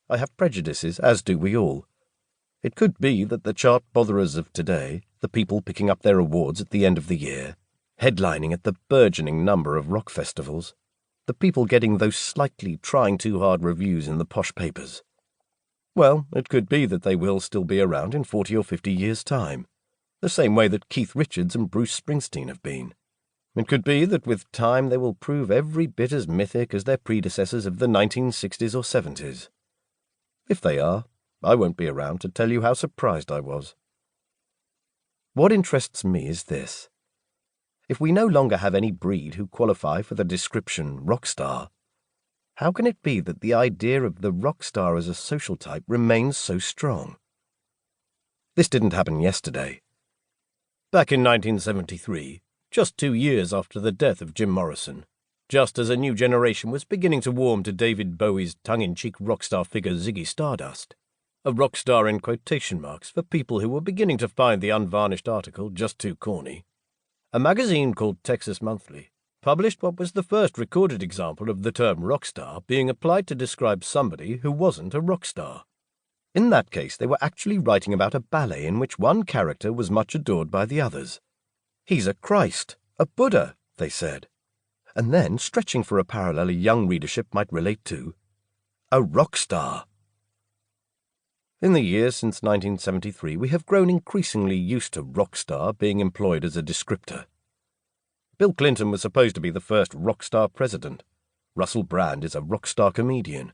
I have prejudices, as do we all. It could be that the chart botherers of today, the people picking up their awards at the end of the year, headlining at the burgeoning number of rock festivals, the people getting those slightly trying too hard reviews in the posh papers. Well, it could be that they will still be around in 40 or 50 years' time, the same way that Keith Richards and Bruce Springsteen have been. It could be that with time they will prove every bit as mythic as their predecessors of the 1960s or 70s. If they are, I won't be around to tell you how surprised I was. What interests me is this. If we no longer have any breed who qualify for the description rock star, how can it be that the idea of the rock star as a social type remains so strong? This didn't happen yesterday. Back in 1973, just 2 years after the death of Jim Morrison, just as a new generation was beginning to warm to David Bowie's tongue-in-cheek rock star figure Ziggy Stardust, a rock star in quotation marks for people who were beginning to find the unvarnished article just too corny, a magazine called Texas Monthly published what was the first recorded example of the term rock star being applied to describe somebody who wasn't a rock star. In that case, they were actually writing about a ballet in which one character was much adored by the others. He's a Christ, a Buddha, they said. And then, stretching for a parallel a young readership might relate to, a rock star. In the years since 1973, we have grown increasingly used to rock star being employed as a descriptor. Bill Clinton was supposed to be the first rock star president. Russell Brand is a rock star comedian.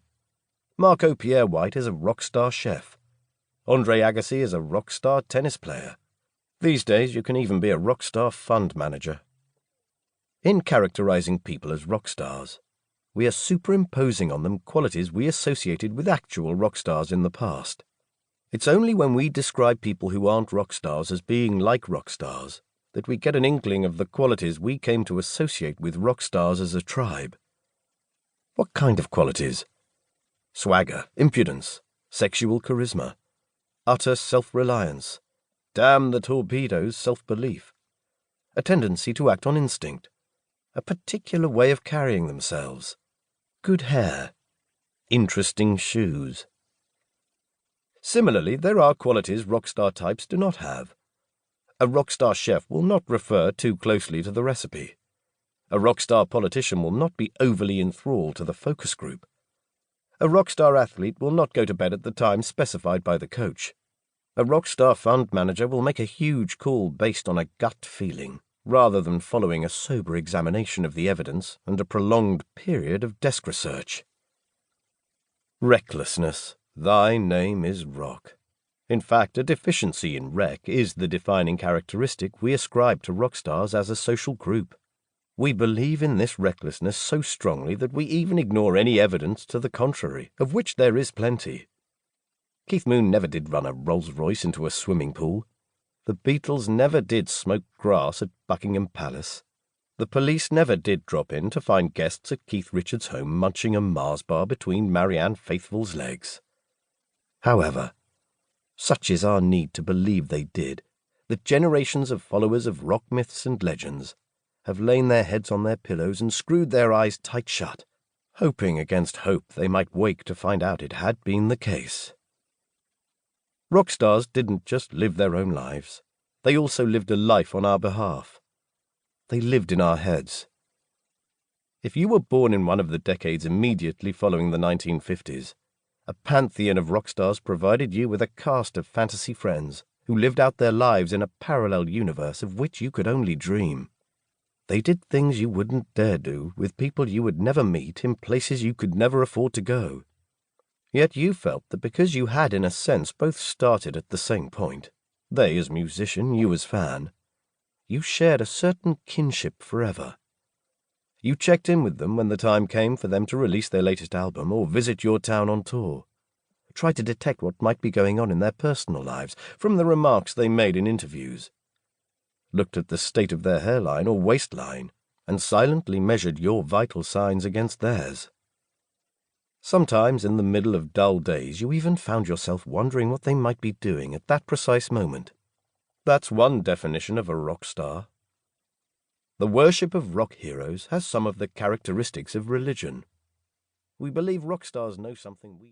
Marco Pierre White is a rock star chef. Andre Agassi is a rock star tennis player. These days you can even be a rock star fund manager. In characterizing people as rock stars, we are superimposing on them qualities we associated with actual rock stars in the past. It's only when we describe people who aren't rock stars as being like rock stars that we get an inkling of the qualities we came to associate with rock stars as a tribe. What kind of qualities? Swagger, impudence, sexual charisma, utter self-reliance, damn-the-torpedoes self-belief, a tendency to act on instinct, a particular way of carrying themselves, good hair, interesting shoes. Similarly, there are qualities rock star types do not have. A rock star chef will not refer too closely to the recipe. A rock star politician will not be overly enthralled to the focus group. A rock star athlete will not go to bed at the time specified by the coach. A rock star fund manager will make a huge call based on a gut feeling, rather than following a sober examination of the evidence and a prolonged period of desk research. Recklessness. Thy name is rock. In fact, a deficiency in rec is the defining characteristic we ascribe to rock stars as a social group. We believe in this recklessness so strongly that we even ignore any evidence to the contrary, of which there is plenty. Keith Moon never did run a Rolls-Royce into a swimming pool. The Beatles never did smoke grass at Buckingham Palace. The police never did drop in to find guests at Keith Richards' home munching a Mars bar between Marianne Faithfull's legs. However, such is our need to believe they did, that generations of followers of rock myths and legends have lain their heads on their pillows and screwed their eyes tight shut, hoping against hope they might wake to find out it had been the case. Rock stars didn't just live their own lives. They also lived a life on our behalf. They lived in our heads. If you were born in one of the decades immediately following the 1950s, a pantheon of rock stars provided you with a cast of fantasy friends who lived out their lives in a parallel universe of which you could only dream. They did things you wouldn't dare do with people you would never meet in places you could never afford to go. Yet you felt that because you had in a sense both started at the same point, they as musician, you as fan, you shared a certain kinship forever. You checked in with them when the time came for them to release their latest album or visit your town on tour. Tried to detect what might be going on in their personal lives from the remarks they made in interviews. Looked at the state of their hairline or waistline and silently measured your vital signs against theirs. Sometimes in the middle of dull days you even found yourself wondering what they might be doing at that precise moment. That's one definition of a rock star. The worship of rock heroes has some of the characteristics of religion. We believe rock stars know something we